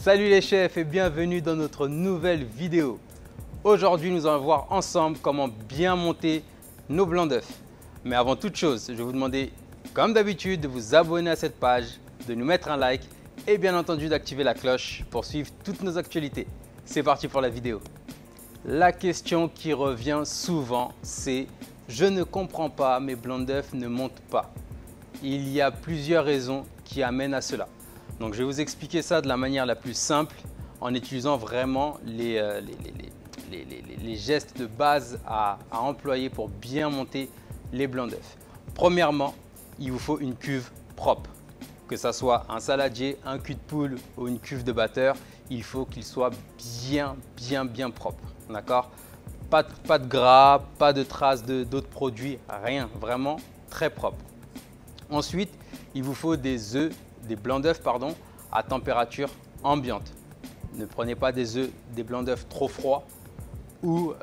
Salut les chefs et bienvenue dans notre nouvelle vidéo. Aujourd'hui, nous allons voir ensemble comment bien monter nos blancs d'œufs. Mais avant toute chose, je vais vous demander, comme d'habitude, de vous abonner à cette page, de nous mettre un like et bien entendu d'activer la cloche pour suivre toutes nos actualités. C'est parti pour la vidéo. La question qui revient souvent, c'est « Je ne comprends pas, mes blancs d'œufs ne montent pas ». Il y a plusieurs raisons qui amènent à cela. Donc je vais vous expliquer ça de la manière la plus simple en utilisant vraiment les gestes de base à employer pour bien monter les blancs d'œufs. Premièrement, il vous faut une cuve propre. Que ce soit un saladier, un cul de poule ou une cuve de batteur, il faut qu'il soit bien propre. D'accord? Pas de gras, pas de traces d'autres produits, rien, vraiment très propre. Ensuite, il vous faut des blancs d'œufs à température ambiante. Ne prenez pas des blancs d'œufs trop froids ou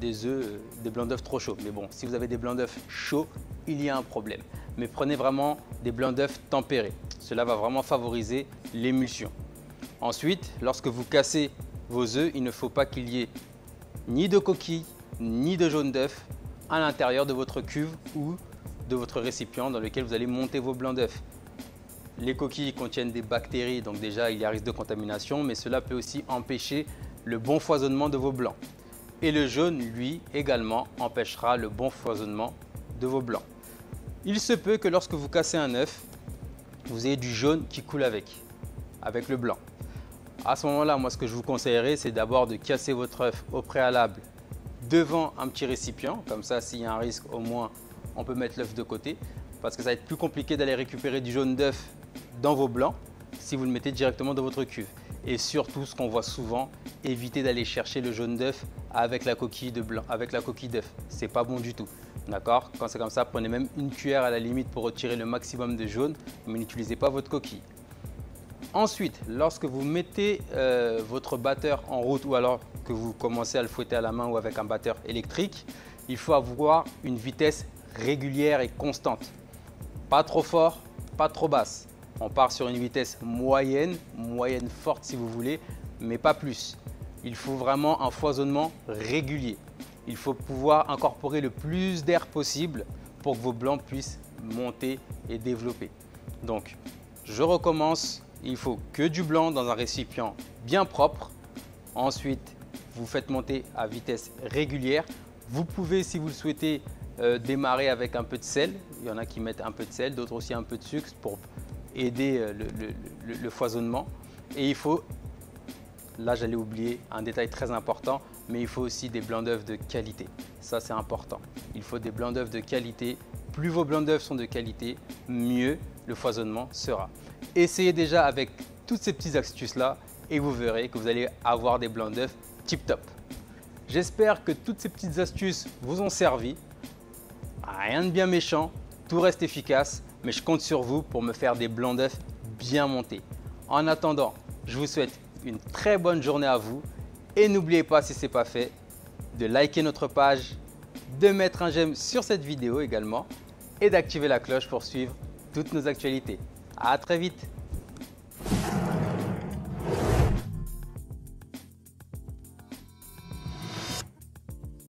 des blancs d'œufs trop chauds. Mais bon, si vous avez des blancs d'œufs chauds, il y a un problème. Mais prenez vraiment des blancs d'œufs tempérés. Cela va vraiment favoriser l'émulsion. Ensuite, lorsque vous cassez vos œufs, il ne faut pas qu'il y ait ni de coquilles ni de jaune d'œuf à l'intérieur de votre cuve ou de votre récipient dans lequel vous allez monter vos blancs d'œufs. Les coquilles contiennent des bactéries, donc déjà il y a risque de contamination, mais cela peut aussi empêcher le bon foisonnement de vos blancs. Et le jaune, lui, également empêchera le bon foisonnement de vos blancs. Il se peut que lorsque vous cassez un œuf, vous ayez du jaune qui coule avec le blanc. À ce moment-là, moi ce que je vous conseillerais, c'est d'abord de casser votre œuf au préalable devant un petit récipient. Comme ça, s'il y a un risque, au moins on peut mettre l'œuf de côté. Parce que ça va être plus compliqué d'aller récupérer du jaune d'œuf dans vos blancs si vous le mettez directement dans votre cuve. Et surtout, ce qu'on voit souvent, évitez d'aller chercher le jaune d'œuf avec la coquille d'œuf. C'est pas bon du tout. D'accord? Quand c'est comme ça, prenez même une cuillère à la limite pour retirer le maximum de jaune, mais n'utilisez pas votre coquille. Ensuite, lorsque vous mettez votre batteur en route ou alors que vous commencez à le fouetter à la main ou avec un batteur électrique, il faut avoir une vitesse régulière et constante. Pas trop fort, pas trop basse. On part sur une vitesse moyenne forte si vous voulez, mais pas plus. Il faut vraiment un foisonnement régulier. Il faut pouvoir incorporer le plus d'air possible pour que vos blancs puissent monter et développer. Donc, je recommence. Il faut que du blanc dans un récipient bien propre. Ensuite, vous faites monter à vitesse régulière. Vous pouvez, si vous le souhaitez, démarrer avec un peu de sel. Il y en a qui mettent un peu de sel, d'autres aussi un peu de sucre pour aider le foisonnement. Et il faut, là j'allais oublier un détail très important, mais il faut aussi des blancs d'œufs de qualité. Ça c'est important. Il faut des blancs d'œufs de qualité. Plus vos blancs d'œufs sont de qualité, mieux le foisonnement sera. Essayez déjà avec toutes ces petites astuces-là et vous verrez que vous allez avoir des blancs d'œufs tip top. J'espère que toutes ces petites astuces vous ont servi. Rien de bien méchant, tout reste efficace, mais je compte sur vous pour me faire des blancs d'œufs bien montés. En attendant, je vous souhaite une très bonne journée à vous et n'oubliez pas, si ce n'est pas fait, de liker notre page, de mettre un j'aime sur cette vidéo également et d'activer la cloche pour suivre toutes nos actualités. À très vite!